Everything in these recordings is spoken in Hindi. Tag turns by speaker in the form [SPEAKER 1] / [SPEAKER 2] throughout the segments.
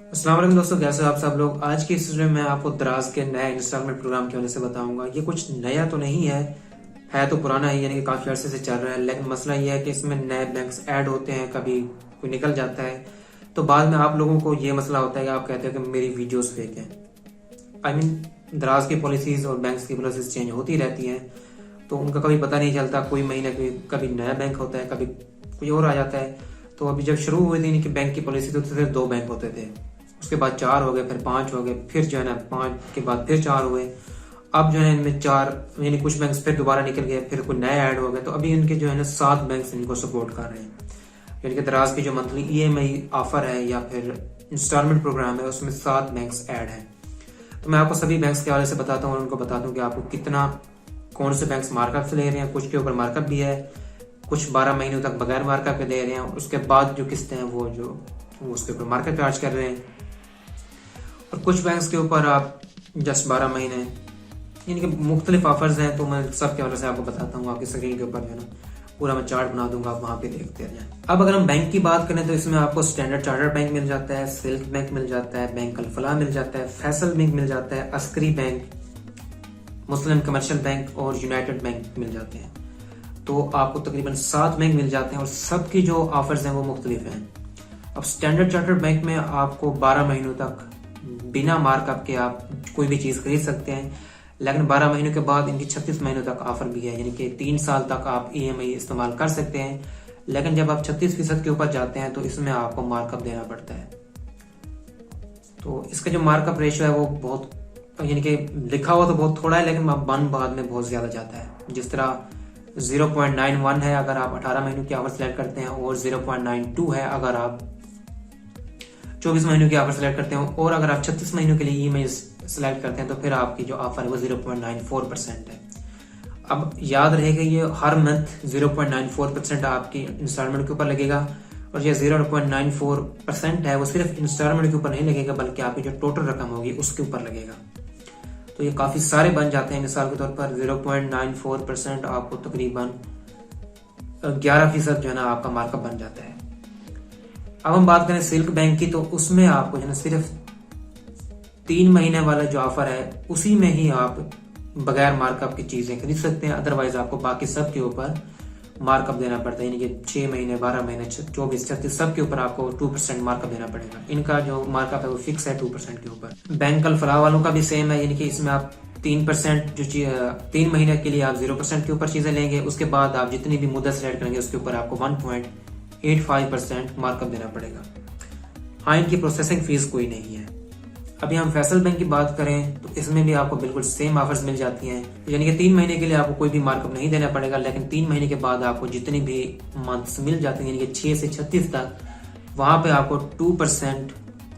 [SPEAKER 1] अस्सलाम वालेकुम दोस्तों, कैसे हो आप सब लोग। आज की इस वीडियो में मैं आपको दराज के नए इंस्टॉलमेंट प्रोग्राम की वजह से बताऊंगा। ये कुछ नया तो नहीं है तो पुराना ही, यानी कि काफी अर्से से चल रहा है। लेकिन मसला ये है कि इसमें नए बैंक्स ऐड होते हैं, कभी कोई निकल जाता है, तो बाद में आप लोगों को ये मसला होता है कि आप कहते हो कि मेरी वीडियोस फेक है। दराज की पॉलिसीज और बैंक्स की पॉलिसीज चेंज होती रहती हैं, तो उनका कभी पता नहीं चलता। कोई महीने कभी नया बैंक होता है, कभी कोई और आ जाता है। तो अभी जब शुरू हुई थी कि बैंक की पॉलिसी, तो सिर्फ 2 बैंक होते थे, उसके बाद 4 हो गए, फिर 5 हो गए, फिर जो है ना 5 के बाद फिर 4 हुए। अब जो है इनमें 4 यानी कुछ बैंक फिर दोबारा निकल गए, फिर कोई नए ऐड हो गए, तो अभी इनके जो है ना 7 बैंक इनको सपोर्ट कर रहे हैं। यानी कि दराज की जो मंथली EMI ऑफर है या फिर इंस्टॉलमेंट प्रोग्राम है, उसमें 7 बैंक्स ऐड हैं। तो मैं आपको सभी बैंक्स के हवाले से बताता हूँ और उनको बताता हूँ कि आपको कितना, कौन से बैंक्स मार्कअप से ले रहे हैं। कुछ के ऊपर मार्कअप भी है, कुछ 12 महीनों तक बगैर मार्कअप के दे रहे हैं। उसके बाद जो किस्तें हैं वो उसके ऊपर मार्केट चार्ज कर रहे हैं। और कुछ बैंक्स के ऊपर आप जस्ट 12 महीने, यानी कि मुख्तलिफ ऑफर्स हैं। तो मैं सब के वजह से आपको बताता हूँ। आपकी स्क्रीन के ऊपर जो है ना पूरा मैं चार्ट बना दूंगा, आप वहां पे देखते रहें। अब अगर हम बैंक की बात करें तो इसमें आपको स्टैंडर्ड चार्टर्ड बैंक मिल जाता है, सिल्क बैंक मिल जाता है, बैंक अल फलाह मिल जाता है, फैसल बैंक मिल जाता है, अस्करी बैंक, मुस्लिम कमर्शियल बैंक और यूनाइटेड बैंक मिल जाते हैं। तो आपको तकरीबन 7 बैंक मिल जाते हैं और सबकी जो ऑफर्स हैं वो मुख्तलिफ हैं। अब स्टैंडर्ड चार्टर्ड बैंक में आपको 12 महीनों तक बिना मार्कअप के आप कोई भी चीज खरीद सकते हैं। लेकिन 12 महीनों के बाद इनकी 36 महीनों तक ऑफर भी है, यानी कि 3 साल तक आप EMI इस्तेमाल कर सकते हैं। लेकिन जब आप 36% के ऊपर जाते हैं तो इसमें आपको मार्कअप देना पड़ता है। तो इसका जो मार्कअप रेशियो है वो बहुत, यानी कि लिखा हुआ तो बहुत थोड़ा है, लेकिन बन बाद में बहुत ज्यादा जाता है। जिस तरह 0.91 है अगर आप 18 महीनों की ऑफर सेलेक्ट करते हैं, और 0.92 है अगर आप 24 महीनों की ऑफर सेलेक्ट करते हैं, और अगर आप 36 महीनों के लिए EMI सेलेक्ट करते हैं तो फिर आपकी जो ऑफर है वो 0.94% है। अब याद रहेगा ये हर मंथ 0.94% आपकी इंस्टॉलमेंट के ऊपर लगेगा, और ये 0.94% है वो सिर्फ इंस्टॉलमेंट के ऊपर नहीं लगेगा, बल्कि आपकी जो टोटल रकम होगी उसके ऊपर लगेगा। तो ये काफी सारे बन जाते हैं। मिसाल के तौर पर 0.94% आपको तकरीबन 11% जो है ना आपका मार्कअप बन जाता है। अब हम बात करें सिल्क बैंक की, तो उसमें आपको जो है सिर्फ 3 महीने वाला जो ऑफर है उसी में ही आप बगैर मार्कअप की चीजें खरीद सकते हैं। अदरवाइज आपको बाकी सब के ऊपर मार्कअप देना पड़ता है, यानी कि 6 महीने, 12 महीने, 24, 36 सब के ऊपर आपको 2% मार्कअप देना पड़ेगा। इनका जो मार्कअप है वो फिक्स है 2% के ऊपर। बैंक अल फलाह वालों का भी सेम है, यानी कि इसमें आप 3% जो 3 महीने के लिए आप 0% के ऊपर चीजें लेंगे, उसके बाद आप जितनी भी मुद्दत सेलेक्ट करेंगे उसके ऊपर आपको 1.85% मार्कअप देना पड़ेगा। हाँ, इनकी प्रोसेसिंग फीस कोई नहीं है। अभी हम फैसल बैंक की बात करें तो इसमें भी आपको बिल्कुल सेम ऑफर्स मिल जाती हैं, यानी कि 3 महीने के लिए आपको कोई भी मार्कअप नहीं देना पड़ेगा। लेकिन 3 महीने के बाद आपको जितनी भी मंथ्स मिल जाती हैं, यानी कि 6 से 36 तक, वहां पे आपको 2%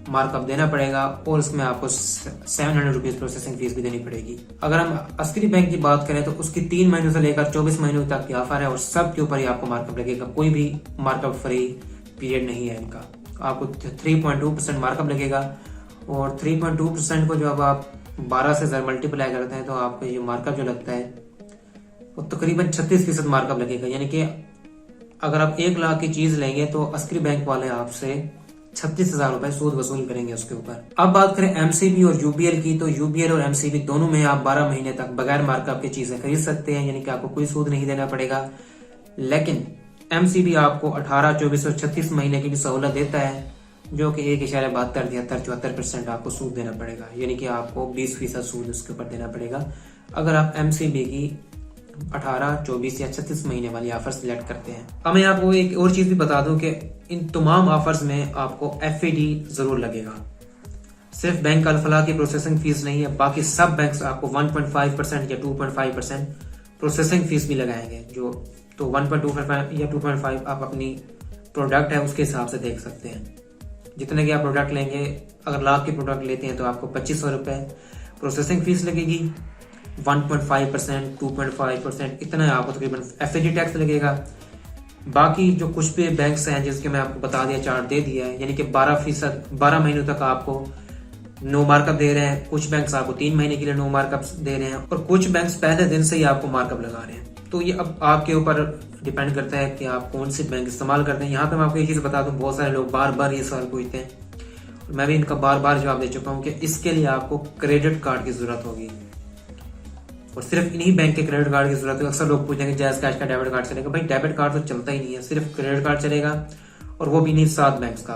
[SPEAKER 1] मार्कअप देना पड़ेगा, और उसमें आपको 700 रुपीज प्रोसेसिंग फीस भी देनी पड़ेगी। अगर हम अस्करी बैंक की बात करें तो उसकी 3 महीनों से लेकर 24 महीनों तक की ऑफर है, और सब के ऊपर ही आपको मार्कअप लगेगा। कोई भी मार्कअप फ्री पीरियड नहीं है इनका। आपको 3.2% मार्कअप लगेगा, और 3.2% को जब आप 12 से मल्टीप्लाई करते हैं तो आपको ये मार्कअप जो लगता है वो तकरीबन 36% मार्कअप लगेगा। यानी कि अगर आप 1 लाख की चीज लेंगे तो अस्करी बैंक वाले आपसे 36,000 रुपए सूद वसूल करेंगे उसके ऊपर। अब बात करें MCB और UBL की, तो UBL और MCB दोनों में आप 12 महीने तक बगैर मार्कअप की चीजें खरीद सकते हैं, यानी कि आपको कोई सूद नहीं देना पड़ेगा। लेकिन MCB आपको 18, 24 और 36 महीने की भी सहूलत देता है, जो कि 1.72, 73, 74% आपको सूद देना पड़ेगा, यानी कि आपको 20% सूद उसके ऊपर देना पड़ेगा अगर आप MCB की 18, 24 या 36 महीने वाली ऑफर सिलेक्ट करते हैं। अब मैं आपको एक और चीज भी बता दूं कि इन तमाम ऑफर्स में आपको FAD जरूर लगेगा। सिर्फ बैंक अल फलाह की प्रोसेसिंग फीस नहीं है, बाकी सब बैंक्स आपको 1.5% या 2.5% प्रोसेसिंग फीस भी लगाएंगे। जो तो 1.25 या 2.5 आप अपनी प्रोडक्ट है उसके हिसाब से देख सकते हैं। जितने की आप प्रोडक्ट लेंगे, अगर लाख की प्रोडक्ट लेते हैं तो आपको 2500 रुपए प्रोसेसिंग फीस लगेगी। 1.5%, 2.5% इतना आपको तकरीबन FAD टैक्स लगेगा। बाकी जो कुछ भी बैंक्स हैं जिसके मैं आपको बता दिया, चार्ट दे दिया है, यानी कि 12 महीनों तक आपको नो मार्कअप दे रहे हैं। कुछ बैंक्स आपको 3 महीने के लिए नो मार्कअप दे रहे हैं, और कुछ बैंक्स पहले दिन से ही आपको मार्कअप लगा रहे हैं। तो ये अब आपके ऊपर डिपेंड करता है कि आप कौन से बैंक इस्तेमाल करते हैं। यहाँ पे मैं आपको एक चीज बता दूं, बहुत सारे लोग बार बार ये सवाल पूछते हैं, मैं भी इनका बार बार जवाब दे चुका हूँ कि इसके लिए आपको क्रेडिट कार्ड की जरूरत होगी, और सिर्फ इन्हीं बैंक के क्रेडिट कार्ड की जरूरत है। अक्सर लोग पूछेंगे जैज़ कैश का डेबिट कार्ड चलेगा? भाई डेबिट कार्ड तो चलता ही नहीं है, सिर्फ क्रेडिट कार्ड चलेगा, और वो भी नहीं 7 बैंक्स का।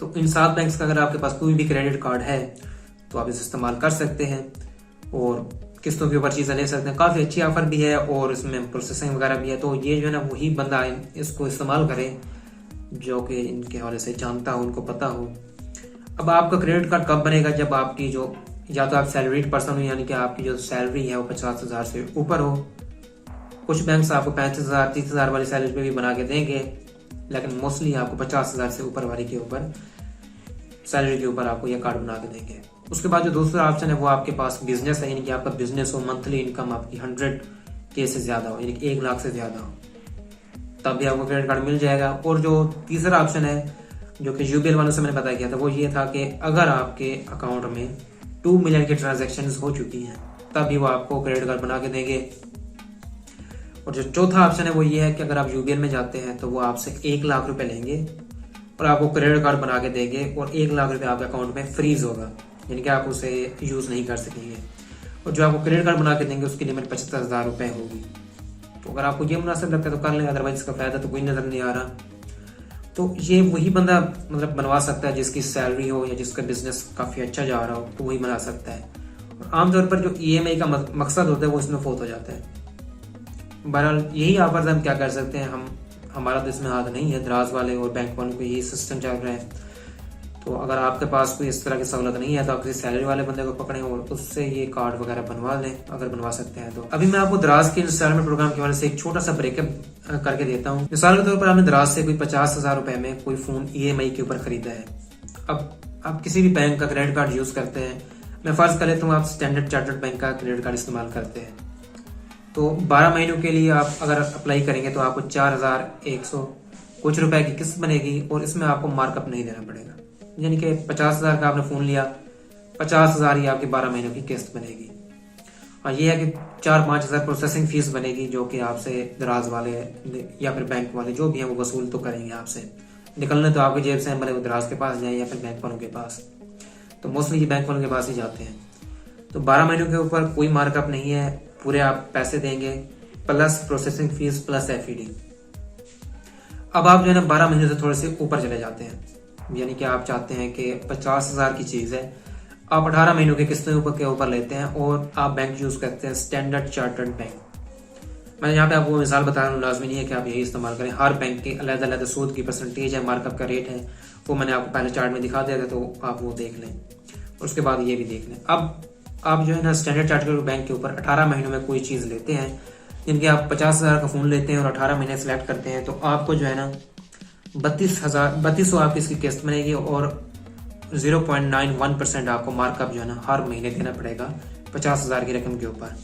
[SPEAKER 1] तो इन 7 बैंक्स का अगर आपके पास कोई भी क्रेडिट कार्ड है तो आप इसे इस्तेमाल कर सकते हैं और किस्तों के ऊपर चीज़ें ले सकते हैं। काफ़ी अच्छी ऑफर भी है और इसमें प्रोसेसिंग वगैरह भी है। तो ये जो है ना वही बंदा इसको इस्तेमाल करे जो कि इनके हवाले से जानता हो, उनको पता हो। अब आपका क्रेडिट कार्ड कब बनेगा? जब आपकी जो या तो आप सैलरीड पर्सन हो, यानी कि आपकी जो सैलरी है वो 50,000 से ऊपर हो। कुछ बैंक्स आपको 35,000 30,000 वाली सैलरी पे भी बना के देंगे, लेकिन मोस्टली आपको 50,000 से ऊपर वाली के ऊपर सैलरी के ऊपर आपको यह कार्ड बना के देंगे। उसके बाद जो दूसरा ऑप्शन है वो आपके पास बिजनेस है, यानी कि आपका बिजनेस हो, मंथली इनकम आपकी 100K से ज्यादा हो, यानी कि 1 लाख से ज्यादा हो, तब भी आपको क्रेडिट कार्ड मिल जाएगा। और जो तीसरा ऑप्शन है जो कि यूबीएल वालों से मैंने बताया गया था वो ये था कि अगर आपके अकाउंट में 2 मिलियन की ट्रांजेक्शन हो चुकी हैं तब भी वो आपको क्रेडिट कार्ड बना के देंगे। और जो चौथा ऑप्शन है वो ये है कि अगर आप यूबीएल में जाते हैं तो वो आपसे 1 लाख रुपए लेंगे और आपको क्रेडिट कार्ड बना के देंगे, और 1 लाख रुपए आपके अकाउंट में फ्रीज होगा, यानी कि आप उसे यूज नहीं कर सकेंगे। और जो आपको क्रेडिट कार्ड बना के देंगे उसकी लिमिट 75,000 रुपए होगी। तो अगर आपको ये मुनासिब लगता है तो कर लें, अदरवाइज इसका फायदा तो कोई नजर नहीं आ रहा। तो ये वही बंदा मतलब बनवा सकता है जिसकी सैलरी हो या जिसका बिजनेस काफी अच्छा जा रहा हो, तो वही बना सकता है। और आमतौर पर जो ईएमआई का मकसद होता है वो इसमें फोत हो जाता है। बहरहाल यही ऑफर्स हम क्या कर सकते हैं, हमारा तो इसमें हाथ नहीं है, दराज वाले और बैंक वालों को यही सिस्टम चल रहा है। तो अगर आपके पास कोई इस तरह की सहूलत नहीं है तो आप किसी सैलरी वाले बंदे को पकड़ें और उससे ये कार्ड वगैरह बनवा लें, अगर बनवा सकते हैं तो। अभी मैं आपको दराज के इंस्टॉलमेंट प्रोग्राम के हवाले से एक छोटा सा ब्रेकअप करके देता हूँ। मिसाल के तौर पर आपने दराज से कोई 50,000 रुपए में कोई फोन ईएमआई के ऊपर खरीदा है। अब आप किसी भी बैंक का क्रेडिट कार्ड यूज करते हैं, मैं फर्ज कर लेता हूँ आप स्टैंडर्ड चार्टर्ड बैंक का क्रेडिट कार्ड इस्तेमाल करते हैं, तो 12 महीनों के लिए आप अगर अप्लाई करेंगे तो आपको 4,100 कुछ रुपए की किस्त बनेगी और इसमें आपको मार्कअप नहीं देना पड़ेगा। यानी कि 50,000 का आपने फोन लिया, 50,000 ही आपकी 12 महीनों की किस्त बनेगी। और ये है कि 4-5 हजार प्रोसेसिंग फीस बनेगी जो कि आपसे दराज वाले या फिर बैंक वाले जो भी हैं वो वसूल तो करेंगे आपसे। निकलने तो आपकी जेब से हैं, भले वो दराज के पास जाए या फिर बैंक वालों के पास, तो मोस्टली ये बैंक वालों के पास ही जाते हैं। तो 12 महीनों के ऊपर कोई मार्कअप नहीं है, पूरे आप पैसे देंगे plus processing fees plus FED. अब आप जो है ना 12 महीने से थोड़े से ऊपर चले जाते हैं, यानी कि आप चाहते हैं कि 50,000 की चीज है, आप 18 महीनों की किस्तों के ऊपर लेते हैं और आप बैंक यूज करते हैं स्टैंडर्ड चार्टर्ड बैंक। मैं यहाँ पे आपको मिसाल बता रहा हूँ, लाजमी नहीं है कि आप यही इस्तेमाल करें। हर बैंक के अलग अलग सूद की परसेंटेज है, मार्कअप का रेट है, वो मैंने आपको पहले चार्ट में दिखा दिया था, तो आप वो देख लें और उसके बाद ये भी देख लें। अब आप जो है ना स्टैंडर्ड चार्टर्ड बैंक के ऊपर 18 महीनों में कोई चीज लेते हैं, जिनके आप 50,000 का फोन लेते हैं और 18 महीने सिलेक्ट करते हैं, तो आपको जो है ना 3200 आपकी इसकी किस्त बनेगी और 0.91% आपको मार्कअप जो है ना हर महीने देना पड़ेगा 50,000 की रकम के ऊपर।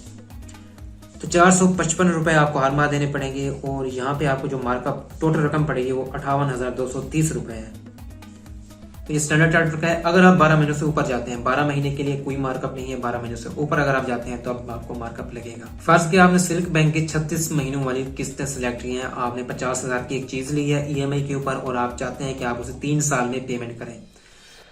[SPEAKER 1] तो 455 रुपए आपको हर माह देने पड़ेंगे और यहाँ पे आपको जो मार्कअप टोटल रकम पड़ेगी वो 58,230 रुपए है। तो ये स्टैंडर्ड चार्टर का है। अगर आप 12 महीनों से ऊपर जाते हैं, 12 महीने के लिए कोई मार्कअप नहीं है, 12 महीनों से ऊपर अगर आप जाते हैं तो अब आपको मार्कअप लगेगा। फर्स्ट किया आपने सिल्क बैंक की 36 महीनों वाली किस्तें सिलेक्ट की हैं, आपने 50,000 की एक चीज ली है ईएमआई के ऊपर और आप चाहते हैं कि आप उसे 3 साल में पेमेंट करें,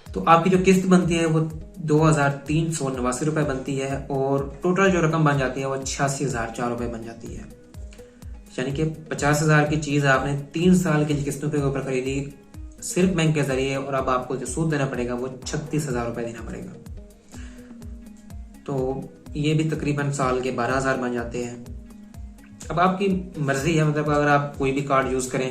[SPEAKER 1] तो आपकी जो किस्त बनती है वो 2,389 रुपए बनती है और टोटल जो रकम बन जाती है वो 86,004 रुपए बन जाती है। यानी कि 50,000 की चीज आपने 3 साल की किस्तों के ऊपर खरीदी सिर्फ बैंक के जरिए और अब आपको जो सूद देना पड़ेगा वो 36,000 रुपए देना पड़ेगा। तो ये भी तकरीबन साल के 12,000 बन जाते हैं। अब आपकी मर्जी है, मतलब अगर आप कोई भी कार्ड यूज करें,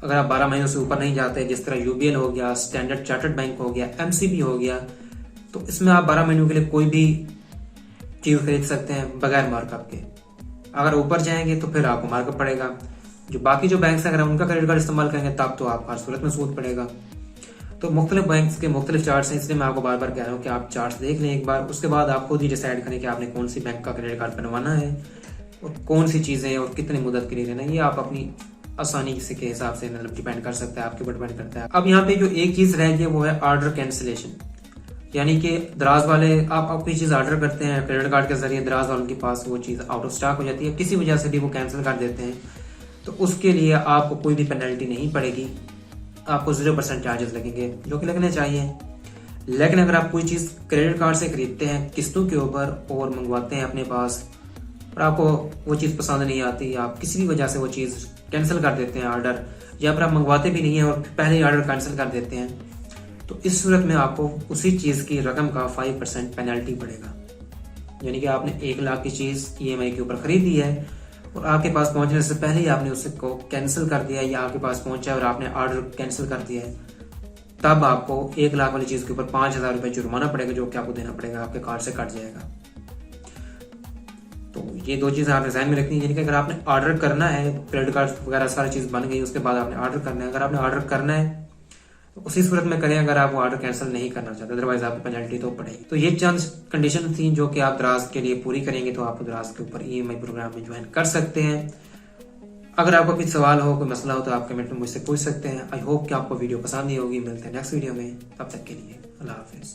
[SPEAKER 1] अगर आप 12 महीनों से ऊपर नहीं जाते, जिस तरह यूबीएल हो गया, स्टैंडर्ड चार्टर्ड बैंक हो गया, एमसीबी हो गया, तो इसमें आप 12 महीनों के लिए कोई भी चीज खरीद सकते हैं बगैर मार्कअप के। अगर ऊपर जाएंगे तो फिर आपको मार्कअप पड़ेगा। जो बाकी जो बैंक अगर उनका क्रेडिट कार्ड इस्तेमाल करेंगे तब तो आप हर सूरत में सूद पड़ेगा। तो मुख्तलिफ बैंक के मुख्तलिफ चार्ट्स हैं, इसलिए मैं आपको बार बार कह रहा हूँ कि आप चार्ट्स देख लें एक बार, उसके बाद आप खुद ही डिसाइड करें कि आपने कौन सी बैंक का क्रेडिट कार्ड बनवाना है और कौन सी चीजें और कितनी मुद्दत के लिए लेना है। ये आप अपनी आसानी से के हिसाब से मतलब डिपेंड कर सकता है, आपके ऊपर डिपेंड करता है। अब यहाँ पे जो एक चीज रह गई वो है ऑर्डर कैंसिलेशन, यानी कि दराज वाले आप कोई चीज ऑर्डर करते हैं क्रेडिट कार्ड के जरिए, दराज वालों के पास वो चीज आउट ऑफ स्टॉक हो जाती है, किसी वजह से भी वो कैंसिल कर देते हैं, तो उसके लिए आपको कोई भी पेनल्टी नहीं पड़ेगी। आपको 0% चार्जेस लगेंगे, जो कि लगने चाहिए। लेकिन अगर आप कोई चीज़ क्रेडिट कार्ड से खरीदते हैं किस्तों के ऊपर और मंगवाते हैं अपने पास, और आपको वो चीज़ पसंद नहीं आती, आप किसी भी वजह से वो चीज़ कैंसिल कर देते हैं ऑर्डर, या फिर आप मंगवाते भी नहीं हैं और पहले ही ऑर्डर कैंसिल कर देते हैं, तो इस सूरत में आपको उसी चीज़ की रकम का 5% पेनल्टी पड़ेगा। यानी कि आपने 1 लाख की चीज़ EMI के ऊपर खरीदी है और आपके पास पहुंचने से पहले ही आपने उसको कैंसिल कर दिया, या आपके पास पहुंचा और आपने ऑर्डर कैंसिल कर दिया है, तब आपको 1 लाख वाली चीज़ के ऊपर 5,000 रुपये जुर्माना पड़ेगा, जो कि आपको देना पड़ेगा, आपके कार्ड से कट जाएगा। तो ये 2 चीज़ें आपने ध्यान में रखनी है। यानी कि अगर आपने ऑर्डर करना है, क्रेडिट कार्ड वगैरह सारी चीज़ बन गई, उसके बाद आपने ऑर्डर करना है। अगर आपने ऑर्डर करना है तो उसी सूरत में करें, अगर आप वो ऑर्डर कैंसिल नहीं करना चाहते, अदरवाइज आपको पेनल्टी तो पड़ेगी। तो ये चंद कंडीशन थी जो कि आप दराज के लिए पूरी करेंगे तो आप दराज के ऊपर EMI प्रोग्राम में ज्वाइन कर सकते हैं। अगर आपको कोई सवाल हो, कोई मसला हो, तो आप कमेंट में मुझसे पूछ सकते हैं। आई होप कि आपको वीडियो पसंद नहीं होगी। मिलते हैं नेक्स्ट वीडियो में, तब तक के लिए अल्लाह हाफिज।